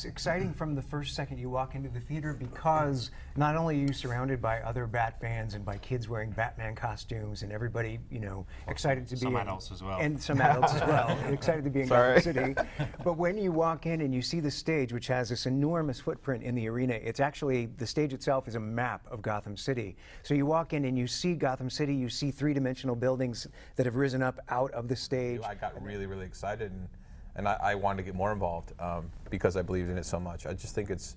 exciting from the first second you walk into the theater, because not only are you surrounded by other Bat fans and by kids wearing Batman costumes and everybody, you know, excited to be some adults as well. And some adults as well, excited to be in Gotham City. But when you walk in and you see the stage, which has this enormous footprint in the arena, it's actually, the stage itself is a map of Gotham City. So you walk in and you see Gotham City, you see three-dimensional buildings that have risen up out of the stage. I got really, really excited, and I wanted to get more involved because I believed in it so much. I just think it's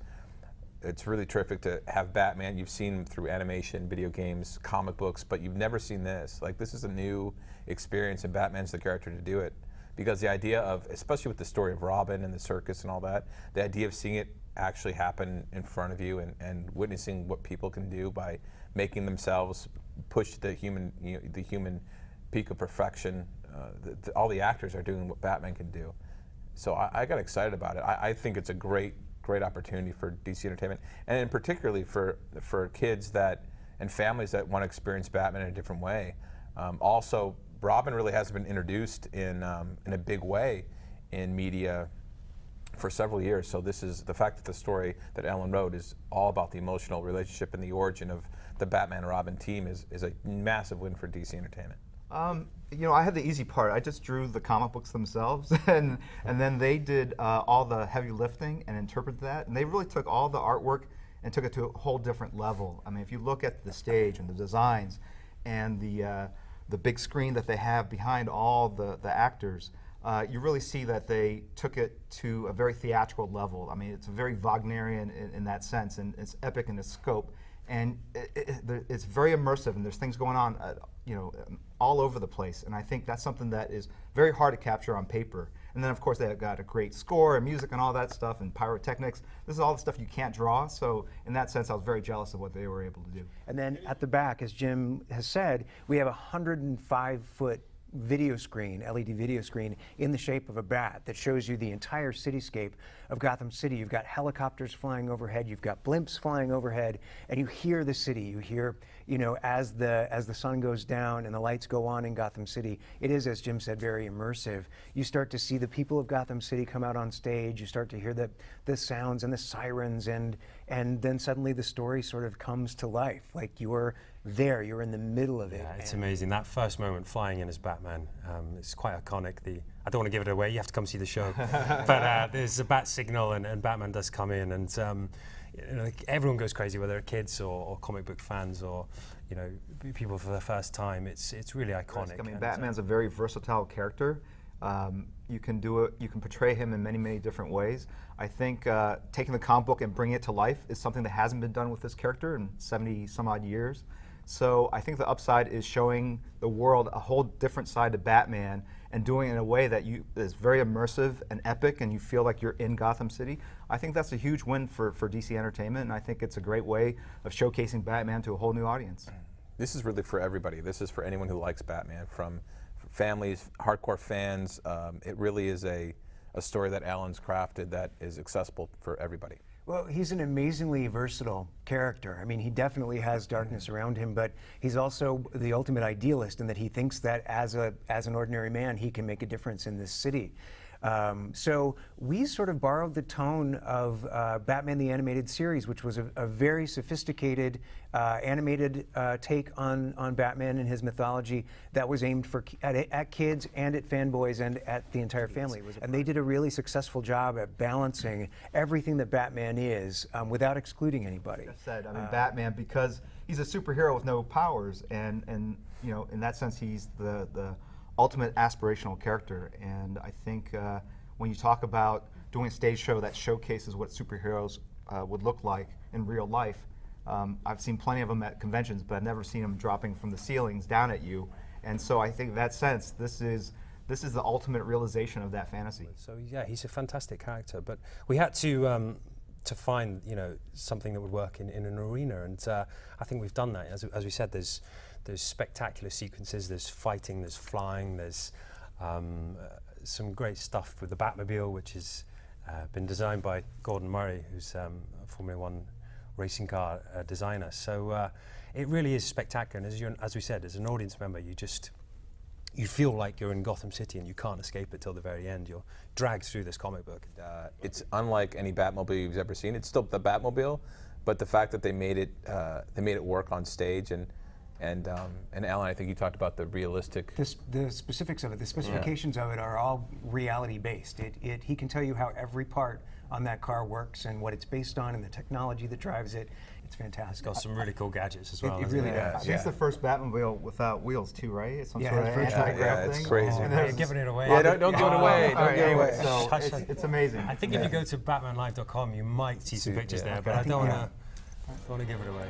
really terrific to have Batman. You've seen him through animation, video games, comic books, but you've never seen this. Like, this is a new experience, and Batman's the character to do it. Because the idea of, especially with the story of Robin and the circus and all that, the idea of seeing it actually happen in front of you and witnessing what people can do by making themselves push the human, the human peak of perfection. All the actors are doing what Batman can do. So I got excited about it. I think it's a great opportunity for DC Entertainment, and particularly for kids and families that want to experience Batman in a different way. Also, Robin really hasn't been introduced in a big way in media for several years. So this is the fact that the story that Ellen wrote is all about the emotional relationship and the origin of the Batman and Robin team is a massive win for DC Entertainment. You know, I had the easy part. I just drew the comic books themselves, and then they did all the heavy lifting and interpreted that. And they really took all the artwork and took it to a whole different level. I mean, if you look at the stage and the designs and the big screen that they have behind all the actors, you really see that they took it to a very theatrical level. I mean, it's very Wagnerian in that sense, and it's epic in its scope. And it's very immersive, and there's things going on, you know, all over the place. And I think that's something that is very hard to capture on paper. And then, of course, they've got a great score and music and all that stuff, and pyrotechnics. This is all the stuff you can't draw. So in that sense, I was very jealous of what they were able to do. And then at the back, as Jim has said, we have a 105-foot video screen, LED video screen, in the shape of a bat that shows you the entire cityscape of Gotham City. You've got helicopters flying overhead, you've got blimps flying overhead, and you hear the city. You hear, you know, as the sun goes down and the lights go on in Gotham City, it is, as Jim said, very immersive. You start to see the people of Gotham City come out on stage, you start to hear the sounds and the sirens, and then suddenly the story sort of comes to life. Like, you're there, you're in the middle of it. Yeah, it's amazing. That first moment flying in as Batman, it's quite iconic. I don't want to give it away, you have to come see the show. But there's a bat signal, and Batman does come in, and you know, everyone goes crazy, whether they're kids or comic book fans or, you know, people for the first time. It's really iconic. I mean, Batman's a very versatile character. You can do it. You can portray him in many different ways. I think taking the comic book and bringing it to life is something that hasn't been done with this character in 70 some odd years. So I think the upside is showing the world a whole different side to Batman and doing it in a way that is very immersive and epic, and you feel like you're in Gotham City. I think that's a huge win for DC Entertainment, and I think it's a great way of showcasing Batman to a whole new audience. This is really for everybody. This is for anyone who likes Batman, from families, hardcore fans. It really is a story that Alan's crafted that is accessible for everybody. Well, he's an amazingly versatile character. I mean, he definitely has darkness around him, but he's also the ultimate idealist in that he thinks that as an ordinary man, he can make a difference in this city. So we sort of borrowed the tone of Batman the Animated Series, which was a very sophisticated animated take on Batman and his mythology that was aimed at kids and at fanboys and at the entire family. And they did a really successful job at balancing everything that Batman is without excluding anybody. Like I said, I mean, Batman, because he's a superhero with no powers, and you know, in that sense, he's the ultimate aspirational character. And I think when you talk about doing a stage show that showcases what superheroes would look like in real life, I've seen plenty of them at conventions, but I've never seen them dropping from the ceilings down at you. And so I think in that sense, this is the ultimate realization of that fantasy. So yeah, he's a fantastic character, but we had to find, you know, something that would work in an arena, and I think we've done that. As we said, there's spectacular sequences, there's fighting, there's flying, there's some great stuff with the Batmobile, which has been designed by Gordon Murray, who's a Formula One racing car designer. So it really is spectacular, and as we said, as an audience member, you just you feel like you're in Gotham City and you can't escape it till the very end. You're dragged through this comic book. It's unlike any Batmobile you've ever seen. It's still the Batmobile, but the fact that they made it work on stage, and Alan, I think you talked about the realistic. The specifics of it, the specifications of it are all reality based. He can tell you how every part on that car works and what it's based on and the technology that drives it. It's fantastic. It's got some really cool gadgets as well. It really Yeah. does. I think it's the first Batmobile without wheels too, right? Some Yeah, sort it's of virtual. anti-grav it's thing. crazy. And You're there's- giving it away. Yeah, don't give it away. All Don't right, give it anyway, away. so Hush, it's, hush. it's amazing. I think if you go to BatmanLive.com, you might see some pictures there, but I don't want to give it away.